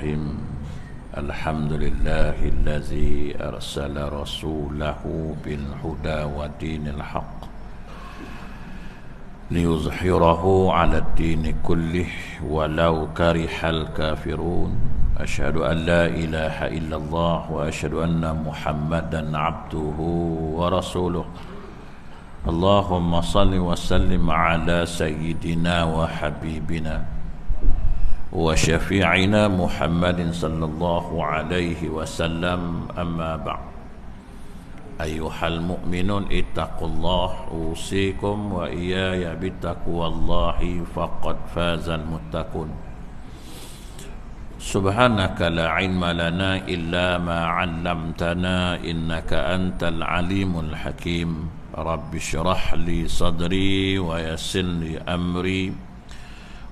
Bismillahirrahmanirrahim. Alhamdulillahillazi arsala rasulahu bil huda wa dinil haqq liyuzhirahu 'ala ad-dini kullih walau karihal kafirun. Asyhadu an la ilaha illallah wa asyhadu anna Muhammadan 'abduhu wa rasuluh. Allahumma salli wa sallim 'ala sayyidina wa habibina wa syafi'ina Muhammadin sallallahu alaihi wasallam. Amma ba'd. Ayyuhal mu'minun ittaqullah, usikum wa iyaya bittaqwallahi faqad fazal muttaqun. Subhanaka la ilma lana illa ma 'allamtana innaka antal alimul hakim. Rabbi shrah li sadri wa yassir li amri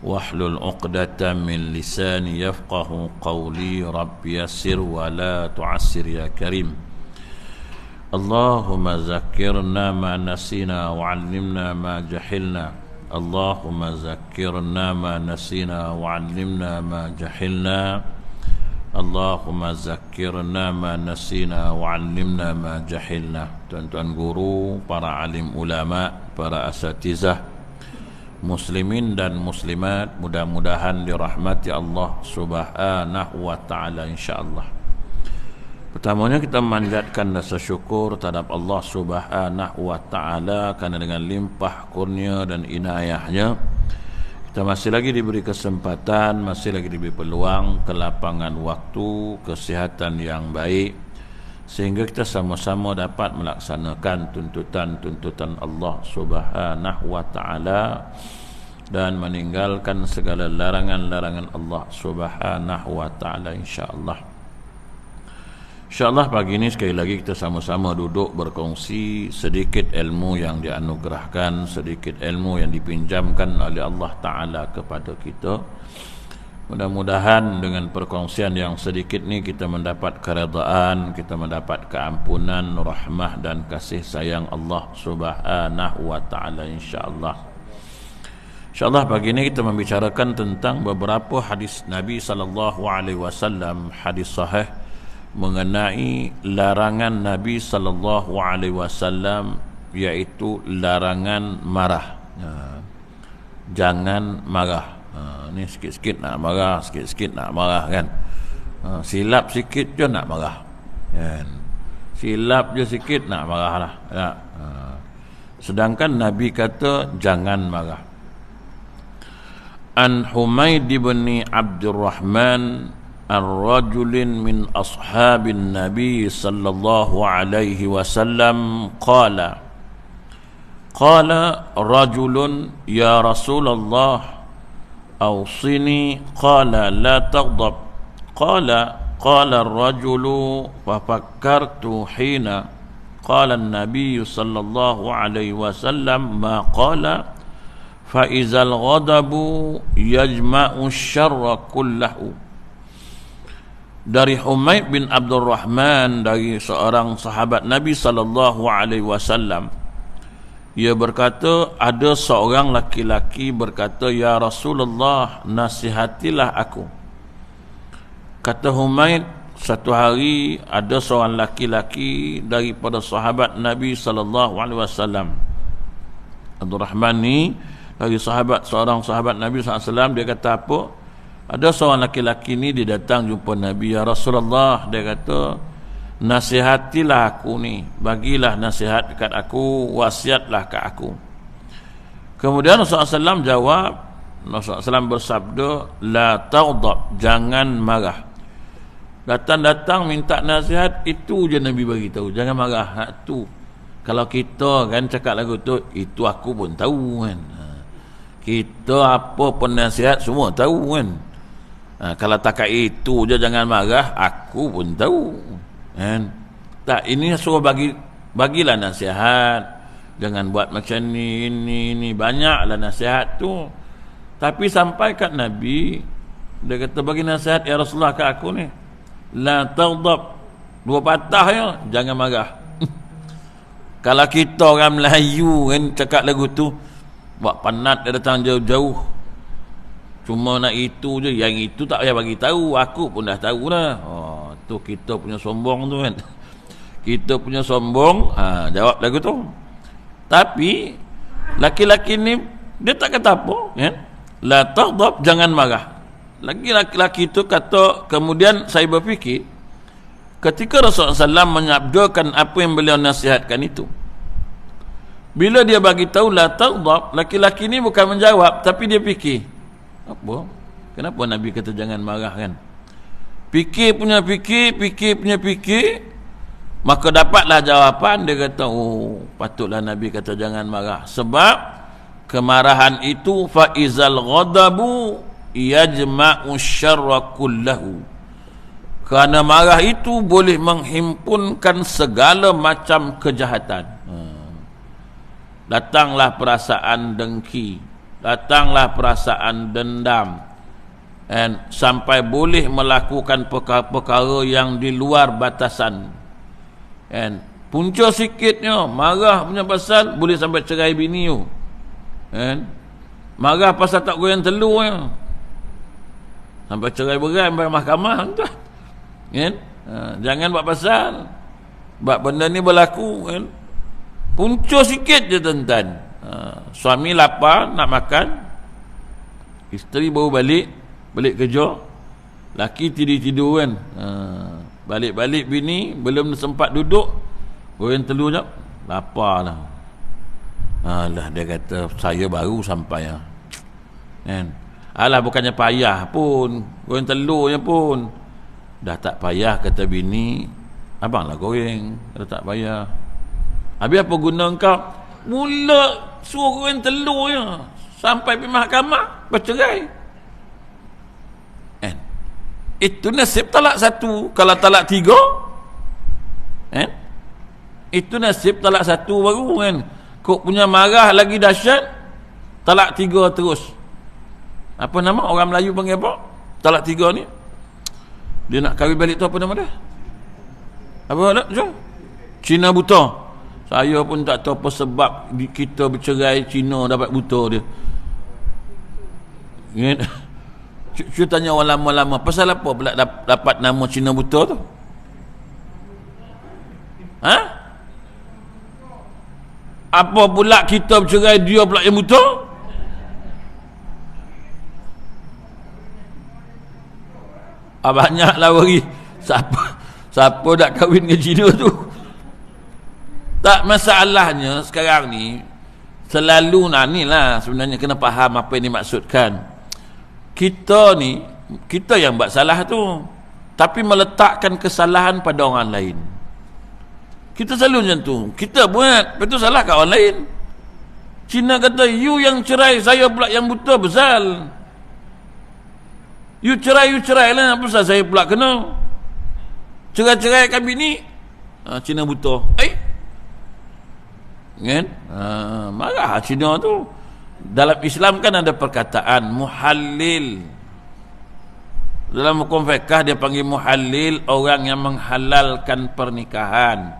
wahlul 'uqdatam min lisani yafqahu qawli. Rabbi yassir wa la tu'assir ya karim. Allahumma zakkirna ma nasina wa 'allimna ma jahilna. Allahumma zakkirna ma nasina wa 'allimna ma jahilna. Allahumma zakkirna ma nasina wa 'allimna ma jahilna. Tuan-tuan guru, para alim ulama, para asatizah, muslimin dan muslimat, mudah-mudahan dirahmati Allah subhanahu wa ta'ala insyaAllah. Pertamanya kita memanjatkan rasa syukur terhadap Allah subhanahu wa ta'ala kerana dengan limpah kurnia dan inayahnya kita masih lagi diberi kesempatan, masih lagi diberi peluang, kelapangan waktu, kesihatan yang baik, sehingga kita sama-sama dapat melaksanakan tuntutan-tuntutan Allah subhanahu wa ta'ala dan meninggalkan segala larangan-larangan Allah subhanahu wa ta'ala insyaAllah. InsyaAllah pagi ini sekali lagi kita sama-sama duduk berkongsi sedikit ilmu yang dianugerahkan, sedikit ilmu yang dipinjamkan oleh Allah Ta'ala kepada kita. Mudah-mudahan dengan perkongsian yang sedikit ni kita mendapat keredaan, kita mendapat keampunan, rahmah dan kasih sayang Allah Subhanahu wa ta'ala insya-Allah. InsyaAllah pagi ini kita membicarakan tentang beberapa hadis Nabi sallallahu alaihi wasallam, hadis sahih mengenai larangan Nabi sallallahu alaihi wasallam, iaitu larangan marah. Jangan marah. Ni sikit-sikit nak marah, sikit-sikit nak marah kan. Silap sikit je nak marah kan. Silap je sikit nak marah lah ya. Sedangkan Nabi kata jangan marah. An Humaid bin Abdurrahman ar-rajulin min ashabin Nabi sallallahu alaihi wasallam qala rajulun ya Rasulullah awsini qala la taghdab qala ar-rajulu fa fakkartu hina qala an-nabiy sallallahu alaihi wasallam ma qala fa izal ghadabu yajma'u syarra kullahu. Dari Humaid bin Abdurrahman, dari seorang sahabat Nabi sallallahu alaihi wasallam, ia berkata, ada seorang laki-laki berkata, ya Rasulullah, nasihatilah aku. Kata Humaid, satu hari ada seorang laki-laki daripada sahabat Nabi sallallahu alaihi wasallam. Abdurrahman ni dari seorang sahabat Nabi sallallahu alaihi wasallam, dia kata apa? Ada seorang laki-laki ni dia datang jumpa Nabi, ya Rasulullah, dia kata, nasihatilah aku ni, bagilah nasihat dekat aku, wasiatlah kat aku. Kemudian Rasulullah SAW jawab, Rasulullah SAW bersabda, la taghdab, jangan marah. Datang-datang minta nasihat, itu je Nabi bagi tahu, jangan marah. Tu kalau kita kan cakap lagu tu, itu aku pun tahu kan. Kita apa pun nasihat semua tahu kan. Kalau takat itu je jangan marah, aku pun tahu kan. Tak, ini suruh bagilah nasihat, jangan buat macam ni, ini banyaklah nasihat tu. Tapi sampai kat Nabi, dia kata bagi nasihat ya Rasulullah kat aku ni, la taghdab, dua patah ya, jangan marah. Kalau kita orang Melayu kan cakap lagu tu, buat penat dia datang jauh-jauh, Cuma nak itu je, yang itu tak payah bagi tahu, aku pun dah tahu dah. Oh, tu kita punya sombong tu kan. Kita punya sombong, jawab lagu tu. Tapi laki-laki ni dia tak kata apa, kan? La taghdab, jangan marah. Laki-laki itu kata, kemudian saya berfikir, ketika Rasulullah SAW menyabdakan apa yang beliau nasihatkan itu, bila dia bagi tahu la taghdab, laki-laki ni bukan menjawab, tapi dia fikir, apa? Kenapa Nabi kata jangan marah, kan? Fikir, maka dapatlah jawapan. Dia kata, oh, patutlah Nabi kata jangan marah, sebab kemarahan itu faizal ghadabu yajma'u syarra kullahu. Kerana marah itu boleh menghimpunkan segala macam kejahatan. Datanglah perasaan dengki, datanglah perasaan dendam, dan sampai boleh melakukan perkara-perkara yang di luar batasan. And punca sikitnya marah punya pasal boleh sampai cerai bini tu. And marah pasal tak goyang telur ya, sampai cerai berai sampai mahkamah tu. Kan? Jangan buat pasal bab benda ni berlaku, kan? Punca sikit je tuan-tuan. Suami lapar nak makan, isteri baru balik kerja, laki tidur kan. Balik bini belum sempat duduk, goreng telur jap, lapar lah. Alah, dia kata saya baru sampai kan. Alah, bukannya payah pun, goreng telurnya pun dah tak payah, kata bini. Abang lah goreng, dah tak payah. Habis apa guna engkau mula suruh goreng telur je sampai pergi mahkamah bercerai? Itu nasib talak satu. Kalau talak tiga, itu nasib talak satu baru, kan? Kok punya marah lagi dahsyat, talak tiga terus. Apa nama orang Melayu panggil apa? Talak tiga ni. Dia nak kahwin balik tu apa nama dia? Apa nak? Cina buta. Saya pun tak tahu apa sebab kita bercerai, Cina dapat buta dia. Saya tanya orang lama-lama, pasal apa pula dapat nama Cina buta tu? Apa pula kita bercerai, dia pula yang buta? Banyaklah beri. Siapa nak kahwin dengan Cina tu? Tak, masalahnya sekarang ni selalu ni lah sebenarnya, kena faham apa yang dimaksudkan. Kita ni, kita yang buat salah tu, tapi meletakkan kesalahan pada orang lain. Kita selalu macam tu, kita buat, lepas tu salah kat orang lain. Cina kata, you yang cerai, saya pula yang buta, besar. You cerai lah, pasal saya pula kena cerai kan bini. Cina buta, kan? Marah Cina tu. Dalam Islam kan ada perkataan muhallil. Dalam hukum fiqh dia panggil muhallil orang yang menghalalkan pernikahan.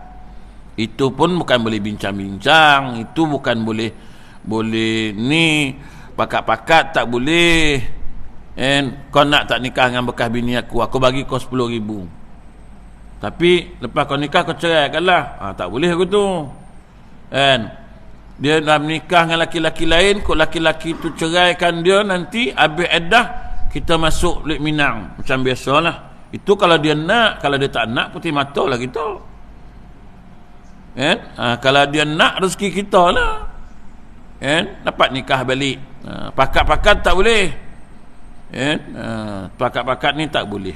Itu pun bukan boleh bincang-bincang, itu bukan boleh ni pakat-pakat, tak boleh. Kau nak tak nikah dengan bekas bini aku bagi kau 10,000. Tapi lepas kau nikah kau ceraikan lah. Tak boleh aku tu. Dia dah menikah dengan laki-laki lain, kok laki-laki tu ceraikan dia, nanti habis iddah kita masuk Lek Minang macam biasalah. Itu kalau dia nak, kalau dia tak nak putih mata lah kita. Kalau dia nak, rezeki kita lah, dapat nikah balik. Pakat-pakat tak boleh, pakat-pakat ni tak boleh.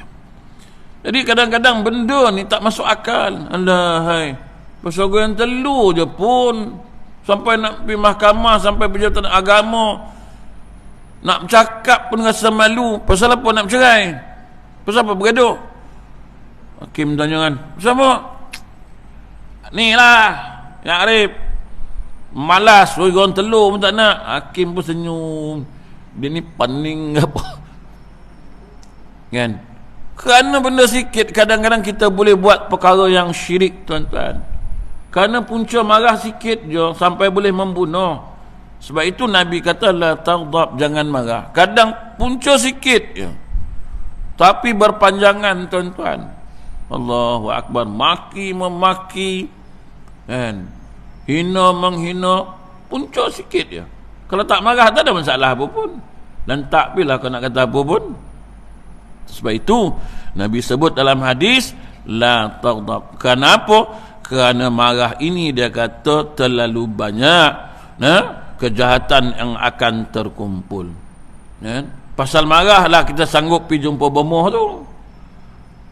Jadi kadang-kadang benda ni tak masuk akal. Alahai, pasal goreng telur je pun sampai nak pergi mahkamah, sampai pejabat agama nak bercakap pun rasa malu. Pasal apa nak bercerai? Pasal apa bergaduh? Hakim tanya kan, pasal apa? Ni lah yang Arif malas goreng telur pun tak nak. Hakim pun senyum, dia ni pening apa, kan? Kerana benda sikit kadang-kadang kita boleh buat perkara yang syirik, tuan-tuan. Kerana punca marah sikit je sampai boleh membunuh. Sebab itu Nabi kata la taghdab, jangan marah. Kadang punca sikit ya, tapi berpanjangan tuan-tuan. Allahu akbar, maki memaki kan, hina menghina, punca sikit ya. Kalau tak marah tak ada masalah apa pun. Dan tak bila kau nak kata apa pun. Sebab itu Nabi sebut dalam hadis la taghdab. Kenapa? Kerana marah ini dia kata terlalu banyak kejahatan yang akan terkumpul. Pasal marahlah kita sanggup pergi jumpa bomoh tu.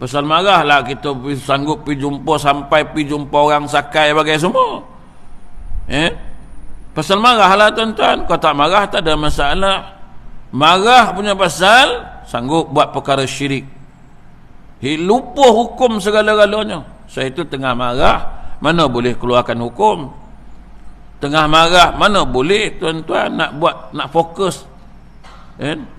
Pasal marahlah kita sanggup pergi jumpa, sampai pergi jumpa orang sakai bagai semua. Pasal marahlah tuan-tuan. Kau tak marah tak ada masalah. Marah punya pasal sanggup buat perkara syirik. Lupa hukum segala-galanya. Saya itu tengah marah, mana boleh keluarkan hukum. Tengah marah, mana boleh tuan-tuan nak fokus.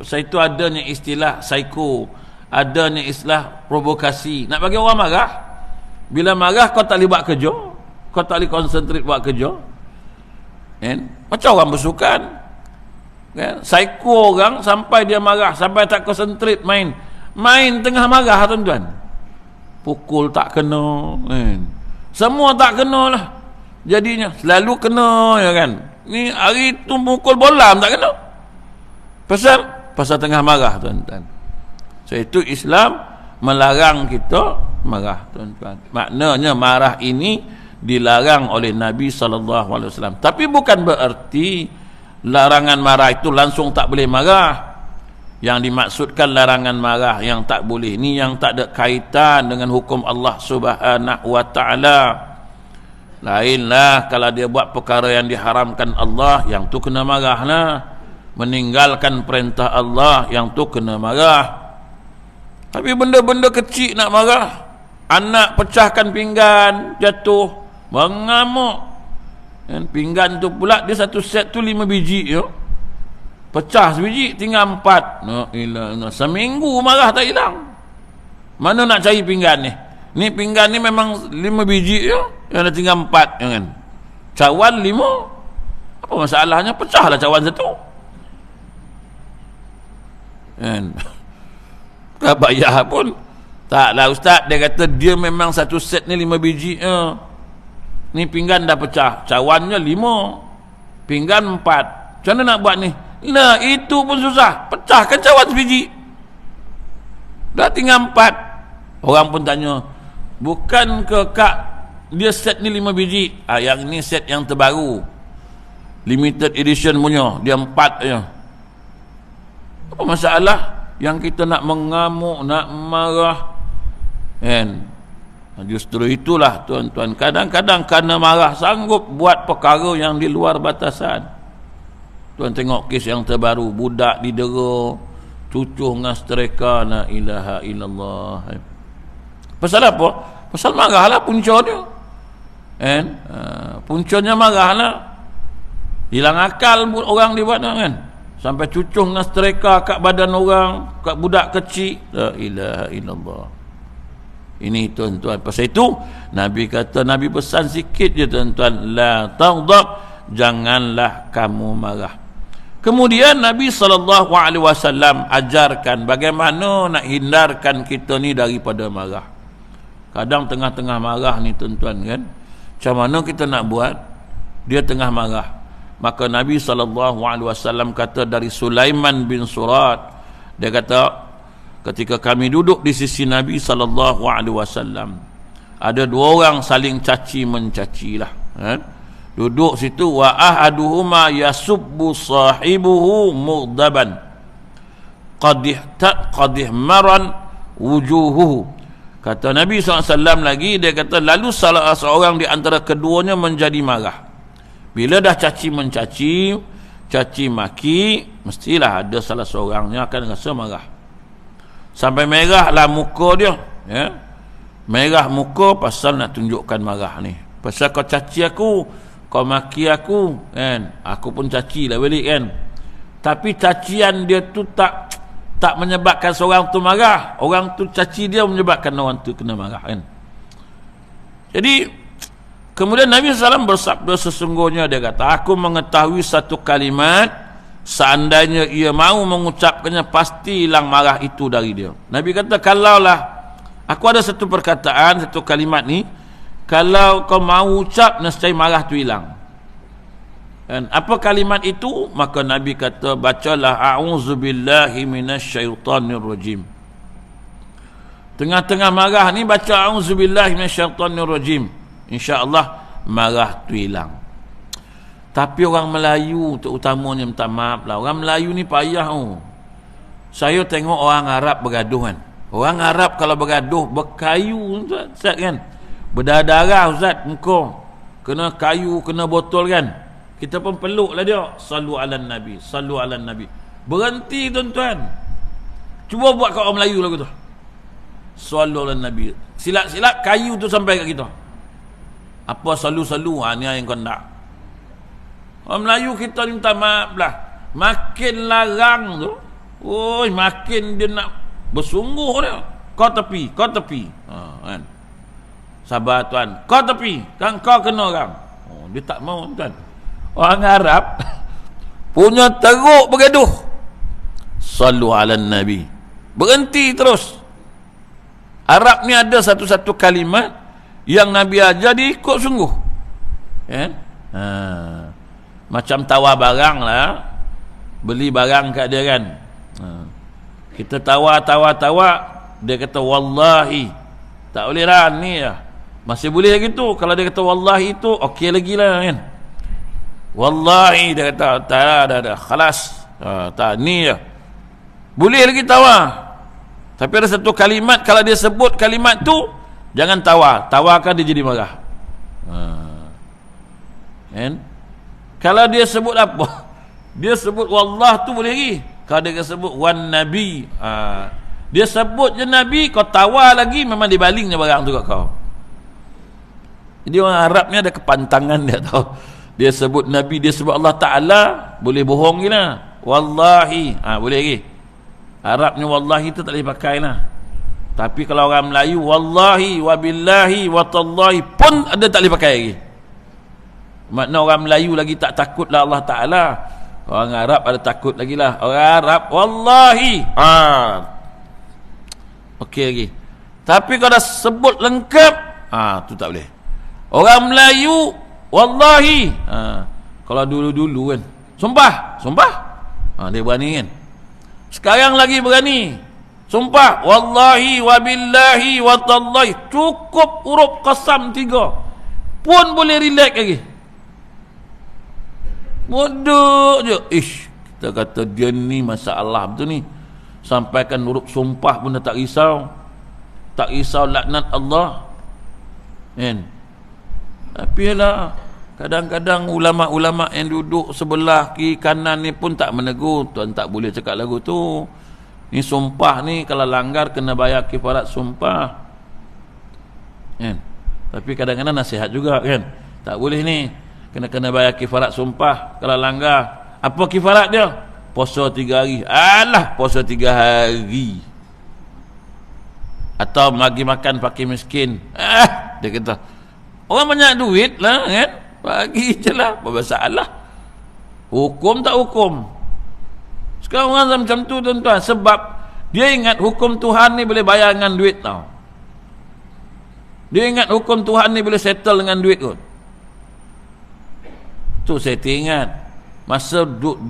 Saya itu adanya istilah psycho, adanya istilah provokasi. Nak bagi orang marah. Bila marah kau tak boleh buat kerja, kau tak boleh konsentrate buat kerja. Macam orang bersukan. Psycho orang sampai dia marah, sampai tak konsentrate main tengah marah tuan-tuan. Pukul tak kena, semua tak kena lah jadinya, selalu kena ya kan. Ni hari tu pukul bola tak kena, pasal tengah marah tuan-tuan. So itu Islam melarang kita marah tuan-tuan. Maknanya marah ini dilarang oleh Nabi SAW. Tapi bukan bererti larangan marah itu langsung tak boleh marah. Yang dimaksudkan larangan marah yang tak boleh ni yang tak ada kaitan dengan hukum Allah Subhanahu wa taala. Lainlah kalau dia buat perkara yang diharamkan Allah, yang tu kena marahlah. Meninggalkan perintah Allah, yang tu kena marah. Tapi benda-benda kecil nak marah. Anak pecahkan pinggan, jatuh, mengamuk. Pinggan tu pula dia satu set tu 5 biji ya. Pecah sebiji, tinggal 4. Seminggu marah tak hilang. Mana nak cari pinggan ni? Ni pinggan ni memang 5 biji ya, yang ada tinggal 4 ya kan. Cawan 5. Apa masalahnya? Pecahlah cawan satu. Tak bayar pun. Taklah ustaz, dia kata dia memang satu set ni 5 biji ya. Ni pinggan dah pecah, cawannya 5, pinggan 4. Macam mana nak buat ni? Nah, itu pun susah. Pecahkan cawan sebiji. Dah tinggal 4. Orang pun tanya, bukan ke kak dia set ni 5 biji? Yang ni set yang terbaru, limited edition punya, dia 4 je. Apa masalah yang kita nak mengamuk, nak marah? Justru itulah tuan-tuan, kadang-kadang kerana marah sanggup buat perkara yang di luar batasan. Tuan tengok kes yang terbaru, budak didera, cucuh dengan setrika, la ilaha illallah. Pasal apa? Pasal marahlah punca dia. Puncanya marahlah. Hilang akal orang dibuat kan. Sampai cucuh dengan setrika kat badan orang, kat budak kecil, la ilaha illallah. Ini tuan-tuan, pasal itu Nabi kata, Nabi pesan sikit je tuan-tuan, la taghdab, janganlah kamu marah. Kemudian Nabi SAW ajarkan bagaimana nak hindarkan kita ni daripada marah. Kadang tengah-tengah marah ni tuan-tuan kan, macam mana kita nak buat? Dia tengah marah, maka Nabi SAW kata dari Sulaiman bin Surat, dia kata ketika kami duduk di sisi Nabi SAW, ada 2 orang saling caci mencaci lah. Duduk situ, wa ahaduhuma yasubbu sahibuhu mughdaban qadih maran wujuhuhu. Kata Nabi SAW lagi, dia kata lalu salah seorang di antara keduanya menjadi marah. Bila dah caci mencaci, caci maki, mestilah ada salah seorangnya akan rasa marah. Sampai merahlah muka dia ya. Merah muka pasal nak tunjukkan marah ni. Pasal kau caci aku, kau maki aku kan, aku pun caci lah balik kan. Tapi cacian dia tu tak menyebabkan seorang tu marah. Orang tu caci dia menyebabkan orang tu kena marah kan. Jadi Kemudian Nabi SAW bersabda, sesungguhnya dia kata, aku mengetahui satu kalimat, seandainya ia mau mengucapkannya pasti hilang marah itu dari dia. Nabi kata, kalaulah aku ada satu perkataan, satu kalimat ni, kalau kau mau ucap, nescaya marah tu hilang. Dan apa kalimat itu? Maka Nabi kata, bacalah a'udzubillahi minasyaitanir rajim. Tengah-tengah marah ni baca a'udzubillahi minasyaitanir rajim, insya-Allah marah tu hilang. Tapi orang Melayu terutamanya, minta maaf lah, orang Melayu ni payah. Saya tengok orang Arab bergaduh kan. Orang Arab kalau bergaduh berkayu Ustaz kan, berdarah Ustaz, muka kena kayu, kena botol kan. Kita pun peluk lah dia, sallu ala nabi, sallu ala nabi. Berhenti tuan-tuan, cuba buat kat orang Melayu lagu tu, sallu ala nabi, silat-silat kayu tu sampai kat kita. Apa salu-salu, ni yang kau nak. Orang Melayu kita ni minta maaf lah, makin larang tu, makin dia nak bersungguh dia. Kau tepi, kau tepi, kan? Sabar tuan, kau tepi, kan kau kena orang. Dia tak mau tuan. Orang Arab punya teruk bergaduh, sallu ala nabi, berhenti terus. Arab ni ada satu-satu kalimat yang Nabi ajar dia ikut sungguh, kan? Macam tawar barang lah, beli barang kat dia kan, kita tawar, dia kata wallahi, tak boleh lah ni lah, masih boleh gitu. Kalau dia kata wallahi tu okey lagi lah kan. Wallahi dia kata tak ada khalas, tak ni ya, boleh lagi tawar. Tapi ada satu kalimat, kalau dia sebut kalimat tu jangan tawarkan dia jadi marah. Kan? Kalau dia sebut apa, dia sebut wallah tu boleh lagi. Kalau dia sebut wan nabi, dia sebut je nabi, kau tawar lagi, memang dibalingnya barang tu kat kau. Jadi orang Arab ni ada kepantangan dia tahu. Dia sebut Nabi, dia sebut Allah Ta'ala, boleh bohong je lah. Wallahi, boleh lagi. Arab ni wallahi tu tak boleh pakai lah. Tapi kalau orang Melayu, wallahi, wabillahi, watallahi pun ada tak boleh pakai lagi. Makna orang Melayu lagi tak takut lah Allah Ta'ala. Orang Arab ada takut lagi lah. Orang Arab, wallahi, okey lagi. Tapi kalau dah sebut lengkap, tu tak boleh. Orang Melayu, wallahi, kalau dulu-dulu kan, sumpah, dia berani kan. Sekarang lagi berani, sumpah, wallahi, wabillahi, watallahi, cukup huruf qasam 3 pun boleh relax lagi. Bodoh je. Kita kata dia ni masalah betul ni, sampaikan huruf sumpah pun dah tak risau, laknat Allah kan. Tapi lah, kadang-kadang ulama-ulama yang duduk sebelah kiri kanan ni pun tak menegur, tuan tak boleh cakap lagu tu, ni sumpah ni kalau langgar kena bayar kifarat sumpah kan. Tapi kadang-kadang nasihat juga kan, tak boleh ni, kena bayar kifarat sumpah kalau langgar. Apa kifarat dia? Puasa 3 hari. Alah, puasa 3 hari. Atau bagi makan fakir miskin. Dia kata orang banyak duit lah kan, bagi je lah, apa masalah. Hukum tak hukum. Sekarang orang macam tu tuan-tuan, sebab dia ingat hukum Tuhan ni boleh bayar dengan duit tau. Dia ingat hukum Tuhan ni boleh settle dengan duit kot. Tu saya teringat masa duduk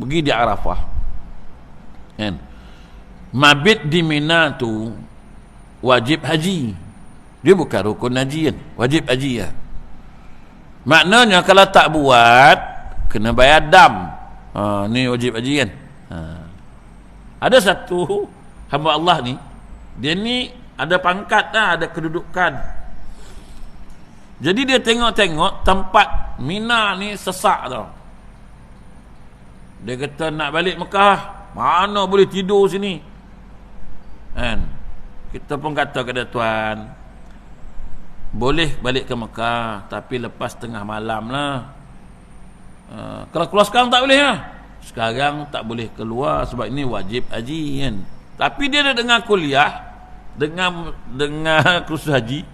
pergi di Arafah kan, mabit di Mina tu wajib haji, dia bukan rukun haji kan, wajib haji ya. Maknanya kalau tak buat kena bayar dam. Ni wajib haji kan. Ada satu hamba Allah ni, dia ni ada pangkat lah, ada kedudukan. Jadi dia tengok-tengok tempat Mina ni sesak tau. Dia kata nak balik Mekah, mana boleh tidur sini kan. Kita pun kata kepada tuan, boleh balik ke Mekah, tapi lepas tengah malam lah. Kalau keluar sekarang tak boleh lah. Sekarang tak boleh keluar sebab ini wajib haji kan. Tapi dia ada dengar kuliah, dengar kursus haji,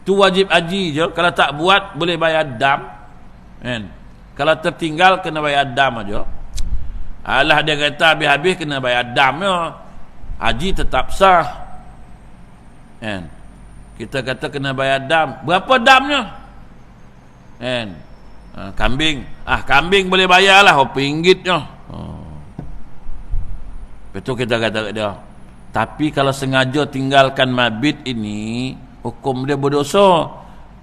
Tu wajib haji je. Kalau tak buat boleh bayar dam. Kan? Kalau tertinggal kena bayar dam aja. Alah dia kata habis-habis kena bayar dam ya. Haji tetap sah. Kan? Kita kata kena bayar dam. Berapa damnya? Kan? Kambing. Kambing boleh bayar lah RM1 je. Betul kita kata kat dia. Tapi kalau sengaja tinggalkan mabit ini, hukum dia berdosa,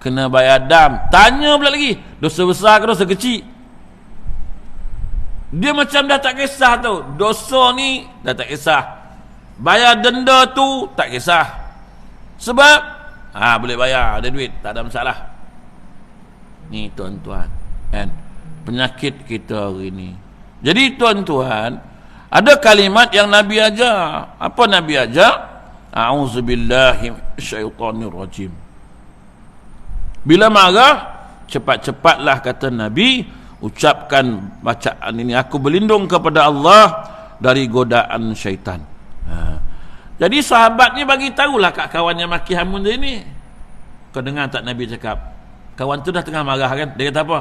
kena bayar dam. Tanya pula lagi, dosa besar ke dosa kecil? Dia macam dah tak kisah tu. Dosa ni dah tak kisah, bayar denda tu tak kisah. Sebab boleh bayar, ada duit, tak ada masalah. Ni tuan-tuan, kan, penyakit kita hari ni. Jadi tuan-tuan, ada kalimat yang Nabi ajar. Apa Nabi ajar? A'udzubillahi minasyaitonirrajim. Bila marah, cepat-cepatlah kata Nabi, ucapkan bacaan ini, aku berlindung kepada Allah dari godaan syaitan. Jadi sahabat ni bagi tahulah kat kawan yang maki hamun dia ni. Kau dengar tak Nabi cakap? Kawan tu dah tengah marah kan? Dia kata apa?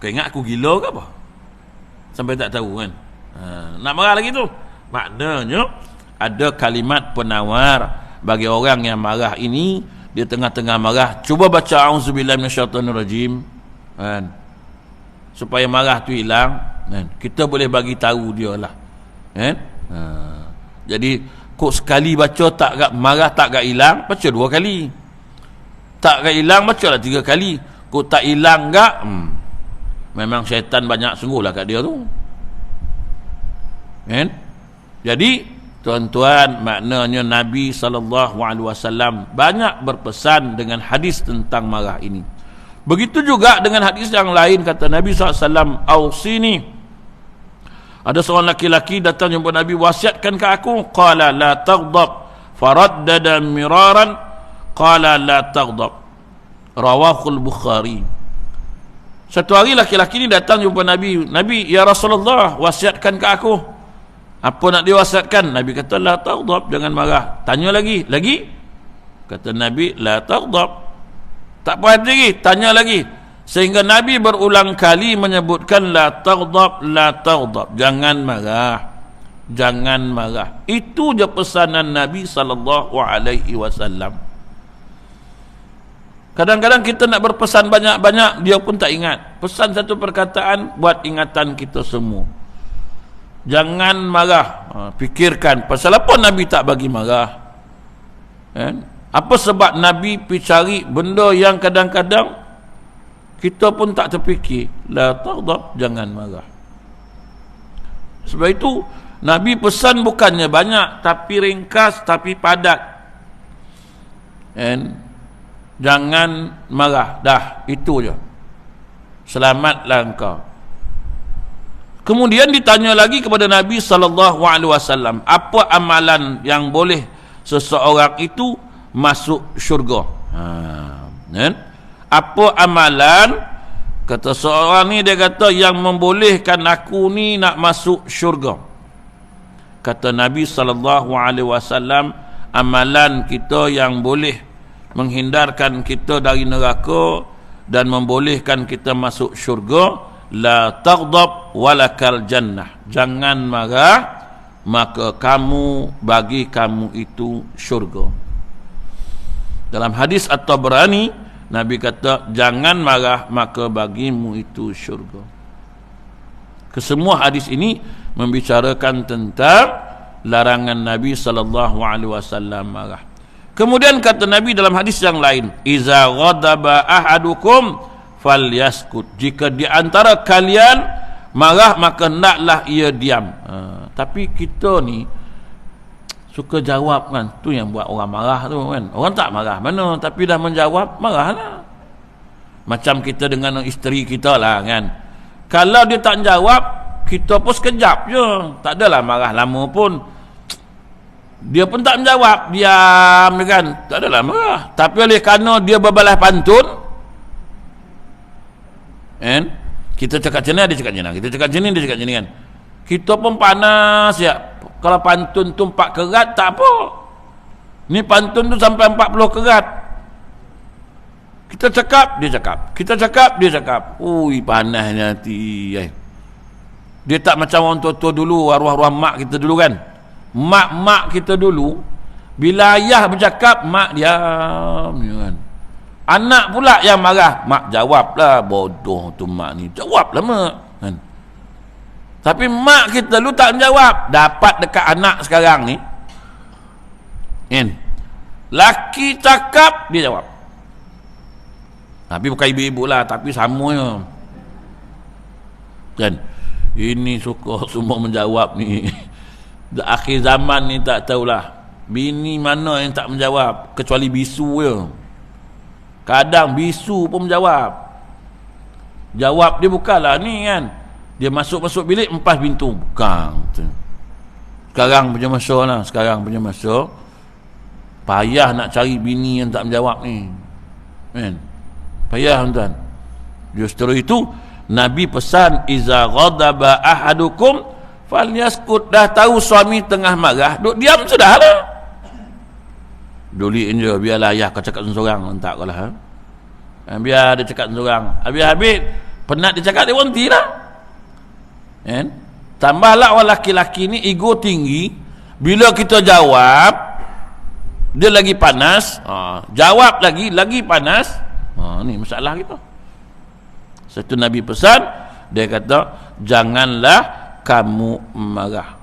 Kau ingat aku gila ke apa? Sampai tak tahu kan? Nak marah lagi tu. Maknanya ada kalimat penawar bagi orang yang marah ini. Dia tengah-tengah marah, cuba baca a'udzubillahi minasyaitonirrajim, kan, supaya marah tu hilang, kan. Kita boleh bagi tahu dia lah, kan. Jadi kok sekali baca tak marah tak hilang, baca 2 kali. Tak hilang, baca lah 3 kali. Kok tak hilang gak, memang syaitan banyak sungguh lah kat dia tu, kan. Jadi tuan-tuan, maknanya Nabi SAW banyak berpesan dengan hadis tentang marah ini. Begitu juga dengan hadis yang lain, kata Nabi SAW, Ausini. Ada seorang laki-laki datang jumpa Nabi, wasiatkan ke aku. Qala la taghdab. Faraddada miraran. Qala la taghdab. Rawahul Bukhari. Satu hari laki-laki ni datang jumpa Nabi. Nabi, ya Rasulullah, wasiatkan ke aku. Apa nak diwasiatkan? Nabi kata la taghdab, jangan marah. Tanya lagi. Kata Nabi la taghdab. Tak puas lagi, tanya lagi. Sehingga Nabi berulang kali menyebutkan la taghdab, jangan marah. Jangan marah. Itu je pesanan Nabi SAW. Kadang-kadang kita nak berpesan banyak-banyak, dia pun tak ingat. Pesan satu perkataan buat ingatan kita semua. Jangan marah. Fikirkan pasal apa Nabi tak bagi marah, kan? Apa sebab Nabi pergi cari benda yang kadang-kadang kita pun tak terfikir. La taghdab, jangan marah. Sebab itu Nabi pesan bukannya banyak, tapi ringkas, tapi padat, kan? Jangan marah, dah itu je, selamatlah engkau. Kemudian ditanya lagi kepada Nabi SAW, apa amalan yang boleh seseorang itu masuk syurga? Apa amalan, kata seorang ni, dia kata yang membolehkan aku ni nak masuk syurga. Kata Nabi SAW, amalan kita yang boleh menghindarkan kita dari neraka dan membolehkan kita masuk syurga, la taghdab walakal jannah, jangan marah, maka bagi kamu itu syurga. Dalam hadis At-Tabrani, Nabi kata jangan marah, maka bagimu itu syurga. Kesemua hadis ini membicarakan tentang larangan Nabi SAW marah. Kemudian kata Nabi dalam hadis yang lain, iza ghadaba ahadukum falyaskut, jika di antara kalian marah maka hendaklah ia diam. Tapi kita ni suka jawab kan, tu yang buat orang marah tu kan. Orang tak marah mana, tapi dah menjawab, marahlah. Macam kita dengan isteri kita lah kan, kalau dia tak jawab, kita pun sekejap je, tak adalah marah lama pun. Dia pun tak menjawab, diam kan, tak adalah marah. Tapi oleh kerana dia berbalas pantun, kan, kita cakap macam ni, dia cakap macam ni, kita cakap macam ni, dia cakap macam ni kan, kita pun panas ya. Kalau pantun tu 4 kerat tak apa, ni pantun tu sampai 40 kerat, Kita cakap, dia cakap. Kita cakap, dia cakap. Ui, panasnya hati. Dia tak macam orang tua-tua dulu, arwah-arwah mak kita dulu kan. Mak-mak kita dulu, bila ayah bercakap, mak diam. Kan. Anak pula yang marah, mak jawablah. Bodoh tu mak ni. Jawablah mak. Kan. Tapi mak kita dulu tak menjawab. Dapat dekat anak sekarang ni. Kan. Laki cakap, dia jawab. Tapi bukan ibu-ibu lah, tapi samanya. Kan. Ini suka semua menjawab ni. Akhir zaman ni tak tahulah. Bini mana yang tak menjawab, kecuali bisu je. Kadang bisu pun menjawab. Jawab dia bukanlah ni kan. Dia masuk bilik, empas pintu. Bukan. Sekarang punya masa lah. Sekarang punya masa. Payah nak cari bini yang tak menjawab ni. Kan? Payah tuan. Justru itu Nabi pesan, iza ghadaba ahadukum falyaskut. Dah tahu suami tengah marah, duk diam sudahlah. Duliin je, biarlah ayah kau cakap seorang, entak kau lah. Biar dia cakap seorang. Habis-habis penat dia cakap, dia berhenti lah. Kan? Tambahlah orang laki-laki ni ego tinggi. Bila kita jawab, dia lagi panas. Jawab lagi panas. Ni masalah kita. Satu Nabi pesan, dia kata janganlah kamu marah.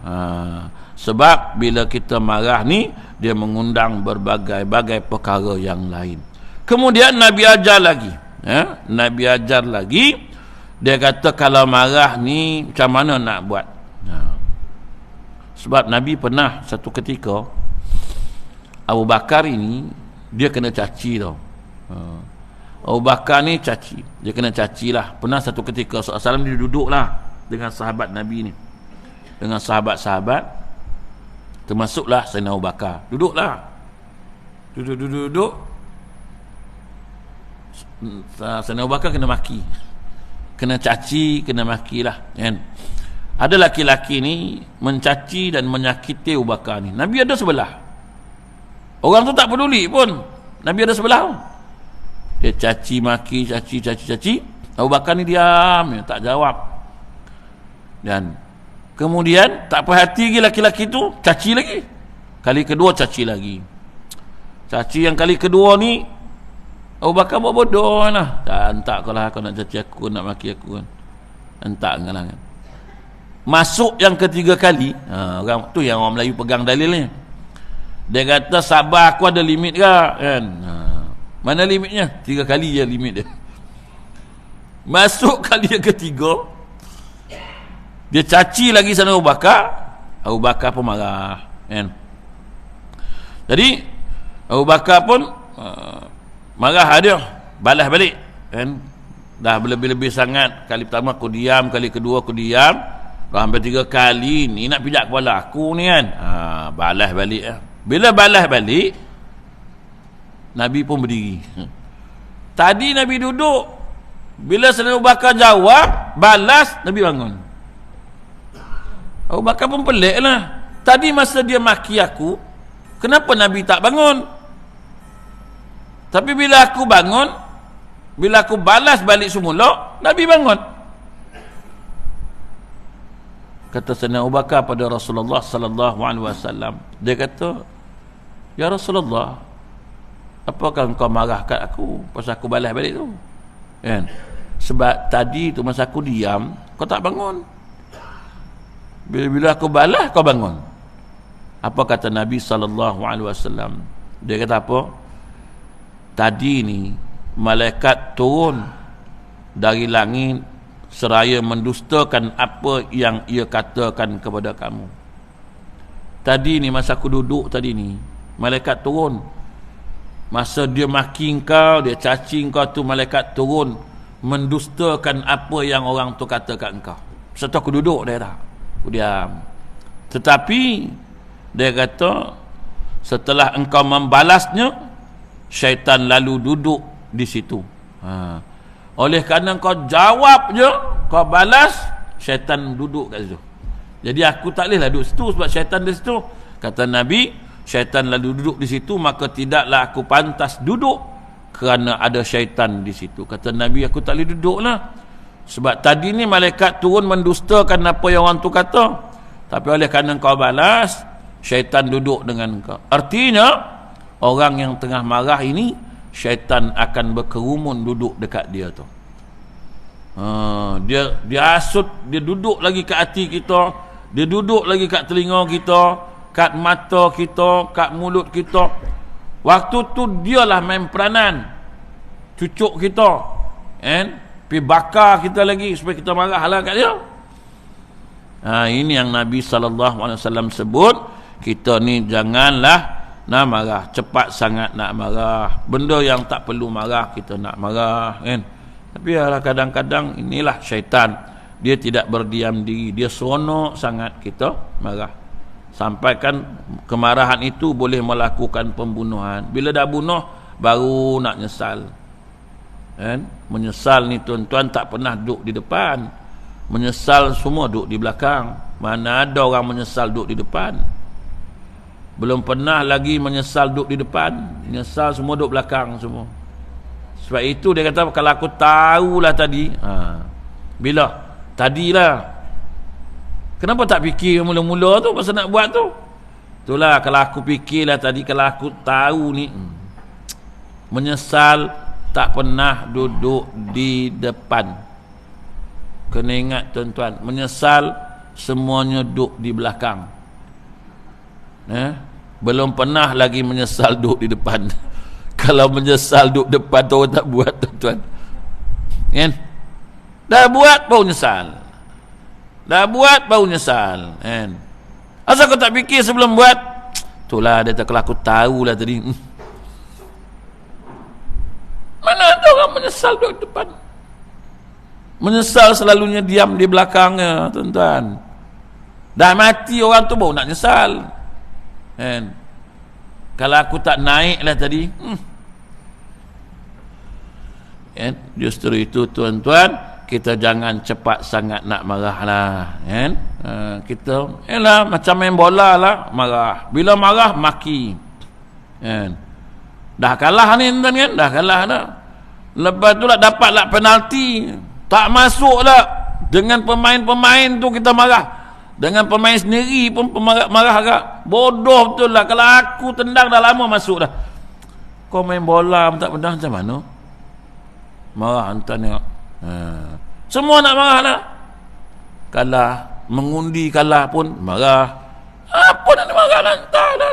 Sebab bila kita marah ni, dia mengundang berbagai-bagai perkara yang lain. Kemudian Nabi ajar lagi. Nabi ajar lagi. Dia kata kalau marah ni macam mana nak buat. Sebab Nabi pernah satu ketika, Abu Bakar ini dia kena caci tau. Abu Bakar ni caci. Dia kena caci lah. Pernah satu ketika SAW dia duduk lah dengan sahabat Nabi ni, dengan sahabat-sahabat, termasuklah Sayyidina Abu Bakar. Duduklah. Duduk. Sayyidina Abu Bakar kena maki. Kena caci, kena maki lah. Kan? Ada laki-laki ni mencaci dan menyakiti Abu Bakar ni. Nabi ada sebelah. Orang tu tak peduli pun. Nabi ada sebelah. Dia caci maki, caci. Abu Bakar ni diam, tak jawab. Dan kemudian tak perhati lagi laki-laki tu, caci lagi. Kali kedua caci lagi. Caci yang kali kedua ni, Abu Bakar buat bodoh lah. Entak kau lah, kau nak caci aku, nak maki aku kan. Entak lah kan. Masuk yang ketiga kali, orang tu yang orang Melayu pegang dalil ni. Dia kata sabar aku ada limit ke kan. Mana limitnya? 3 kali je limit dia. Masuk kali yang ketiga, dia caci lagi sana Abu Bakar. Abu Bakar pun marah kan. Jadi Abu Bakar pun marah dia, balas balik kan. Dah berlebih-lebih sangat. Kali pertama aku diam, kali kedua aku diam, sampai 3 kali ni nak pijak kepala aku ni kan. Balas balik lah. Bila balas balik, Nabi pun berdiri. Tadi Nabi duduk. Bila Sayyidina Abu Bakar jawab, balas, Nabi bangun. Abu Bakar pun pelik lah. Tadi masa dia maki aku, kenapa Nabi tak bangun? Tapi bila aku bangun, bila aku balas balik semula, Nabi bangun. Kata Sayyidina Abu Bakar pada Rasulullah sallallahu alaihi wasallam, dia kata, ya Rasulullah, apakah engkau marah kat aku pasal aku balas balik tu kan? Sebab tadi tu masa aku diam, kau tak bangun. Bila aku balas, kau bangun. Apa kata Nabi sallallahu alaihi wasallam? Dia kata apa? Tadi ni malaikat turun dari langit seraya mendustakan apa yang ia katakan kepada kamu. Tadi ni masa aku duduk tadi ni, malaikat turun. Masa dia maki engkau, dia caci engkau tu, malaikat turun mendustakan apa yang orang tu kata kat engkau. Serta aku duduk, dia tak, aku diam. Tetapi dia kata setelah engkau membalasnya, syaitan lalu duduk di situ. Oleh kerana kau jawab je, kau balas, syaitan duduk kat situ. Jadi aku tak bolehlah duduk situ sebab syaitan di situ. Kata Nabi, syaitan lalu duduk di situ, maka tidaklah aku pantas duduk kerana ada syaitan di situ. Kata Nabi, aku tak boleh duduk lah. Sebab tadi ni malaikat turun mendustakan apa yang orang tu kata. Tapi oleh kerana kau balas, syaitan duduk dengan kau. Artinya, orang yang tengah marah ini, syaitan akan berkerumun duduk dekat dia tu. Dia asut, dia duduk lagi kat hati kita, dia duduk lagi kat telinga kita, kat mata kita, kat mulut kita. Waktu tu dialah main peranan, cucuk kita, pergi bakar kita lagi supaya kita marahlah kat dia. Ini yang Nabi SAW sebut, kita ni janganlah nak marah, cepat sangat nak marah. Benda yang tak perlu marah kita nak marah, kan? Tapi kadang-kadang inilah syaitan, dia tidak berdiam diri, dia seronok sangat kita marah. Sampai kan kemarahan itu boleh melakukan pembunuhan. Bila dah bunuh, baru nak nyesal, kan? Menyesal ni tuan-tuan tak pernah duduk di depan. Menyesal semua duduk di belakang. Mana ada orang menyesal duduk di depan? Belum pernah lagi menyesal duduk di depan. Menyesal semua duduk belakang semua. Sebab itu dia kata, kalau aku tahulah tadi, bila? Tadilah. Kenapa tak fikir mula-mula tu pasal nak buat tu? Itulah, kalau aku fikirlah tadi, kalau aku tahu ni, menyesal tak pernah duduk di depan. Kena ingat tuan-tuan, menyesal semuanya duduk di belakang. Belum pernah lagi menyesal duduk di depan. Kalau menyesal duduk depan tu orang tak buat, tuan-tuan, kan? Dah buat baru nyesal. Dah buat baru nyesal, kan? Asal kau tak fikir sebelum buat? Itulah dia, kalau aku tahulah tadi. Mana ada orang menyesal duduk depan? Menyesal selalunya diam di belakangnya, tuan-tuan. Dah mati orang tu baru nak nyesal, kan? Kalau aku tak naiklah tadi, kan? Justru itu tuan-tuan, kita jangan cepat sangat nak marah lah, kan? Kita macam main bola lah, marah. Bila marah, maki, kan? Dah kalah ni, tuan, kan? Dah kalah dah. Lepas tu lah dapatlah penalti, tak masuk lah. Dengan pemain-pemain tu kita marah. Dengan pemain sendiri pun marah agak. Bodoh betul lah. Kalau aku tendang dah lama masuk dah. Kau main bola pun tak pernah, macam mana? Marah, tuan tengok. Semua nak marah lah. Kalah, mengundi kalah pun marah. Apa nak marah lah?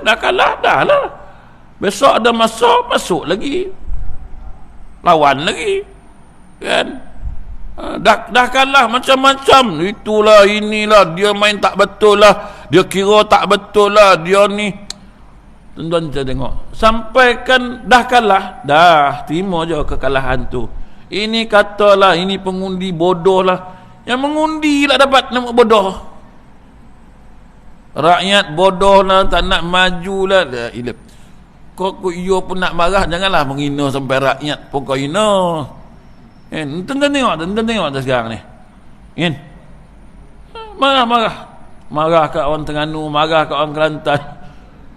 Dah kalah, dah lah. Besok ada masuk lagi, lawan lagi, kan? Dah kalah macam-macam. Itulah, inilah, dia main tak betul lah, dia kira tak betul lah, dia ni. Tuan-tuan kita tengok, sampai kan dah kalah, dah terima je kekalahan tu. Ini katalah, ini pengundi bodoh lah. Yang mengundi lah dapat nama bodoh. Rakyat bodoh lah, tak nak maju lah. Kau ia pun nak marah, janganlah menghina sampai rakyat pun kau hina. Tuan-tuan tengok dah sekarang ni, kan? Marah. Marah kat orang Terengganu, marah kat orang Kelantan,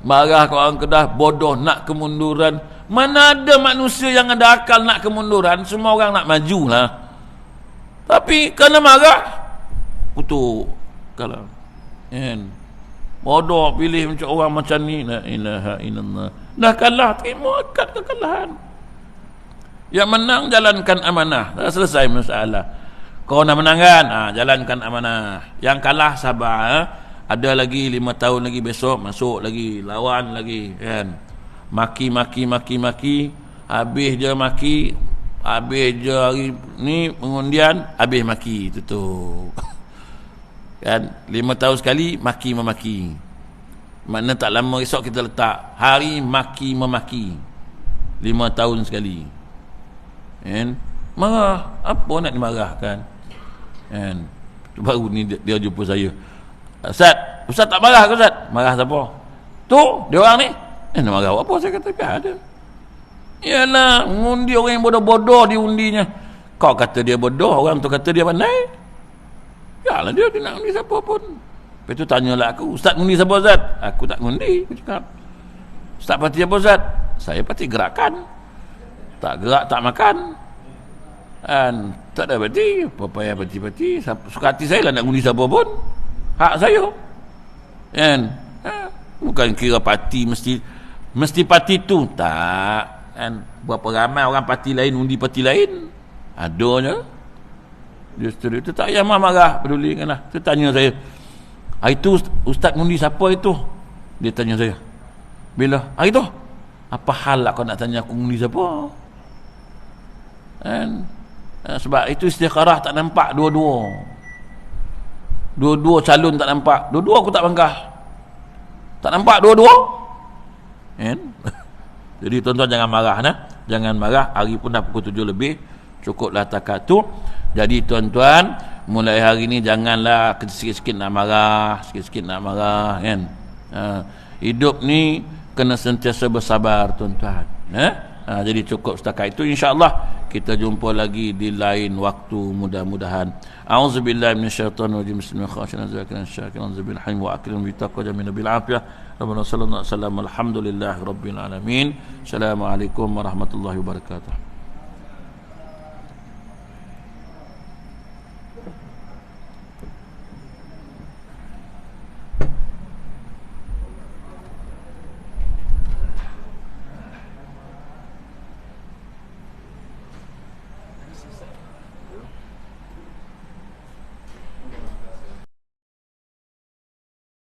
marah kat orang Kedah, bodoh, nak kemunduran. Mana ada manusia yang ada akal nak kemunduran? Semua orang nak maju lah. Tapi kerana marah, kutuk kalah, kan? Bodoh pilih macam orang macam ni. La ilaha illallah. Dah kalah, terima akad kekalahan. Yang menang jalankan amanah, dah selesai masalah. Kau nak menang kan? Jalankan amanah. Yang kalah sabar. Ada lagi 5 tahun lagi, besok masuk lagi, lawan lagi, kan? Maki. Habis je maki, habis je hari ni pengundian, habis maki, tutup. Kan? 5 tahun sekali maki memaki. Makna tak lama esok kita letak hari maki memaki. 5 tahun sekali, kan? Marah, apa nak dimarahkan, kan? Baru ni dia jumpa saya. Ustaz tak marah ke Ustaz? Marah siapa? Tu dia orang ni. Nak marah apa? Saya kata ada. Yalah, mengundi orang yang bodoh-bodoh diundinya. Kau kata dia bodoh, orang tu kata dia pandai. Yalah, dia nak undi siapa pun. Lepas tu tanyalah aku, Ustaz undi siapa Ustaz? Aku tak undi, aku cakap. Ustaz parti apa Ustaz? Saya parti Gerakan. tak gerak, tak makan, kan? Tak ada parti, apa payah parti-parti. Suka hati saya lah nak undi siapa pun, hak saya, kan? Bukan kira parti mesti parti tu, tak, kan? Berapa ramai orang parti lain undi parti lain, adanya justru itu tak payah marah, pedulikanlah. Dia tanya saya, hari tu ustaz undi siapa itu? Dia tanya saya, bila hari tu, apa hal lah kau nak tanya aku undi siapa, kan? Sebab itu istikharah tak nampak dua-dua calon, tak nampak dua-dua, aku tak bangkah, tak nampak dua-dua, kan? Jadi tuan-tuan jangan marah, jangan marah. Hari pun dah pukul 7 lebih, cukuplah takat tu. Jadi tuan-tuan, mulai hari ni janganlah sikit-sikit nak marah, kan? Hidup ni kena sentiasa bersabar, tuan-tuan. Jadi cukup setakat itu. InsyaAllah kita jumpa lagi di lain waktu, mudah-mudahan. A'udzubillahi minasyaitonirrajim. Bismillahirrahmanirrahim. Wa akrim bi taqwa jamin bil afiyah. Rabbana sallallahu alaihi wasallam. Alhamdulillahirabbil alamin. Assalamualaikum warahmatullahi wabarakatuh.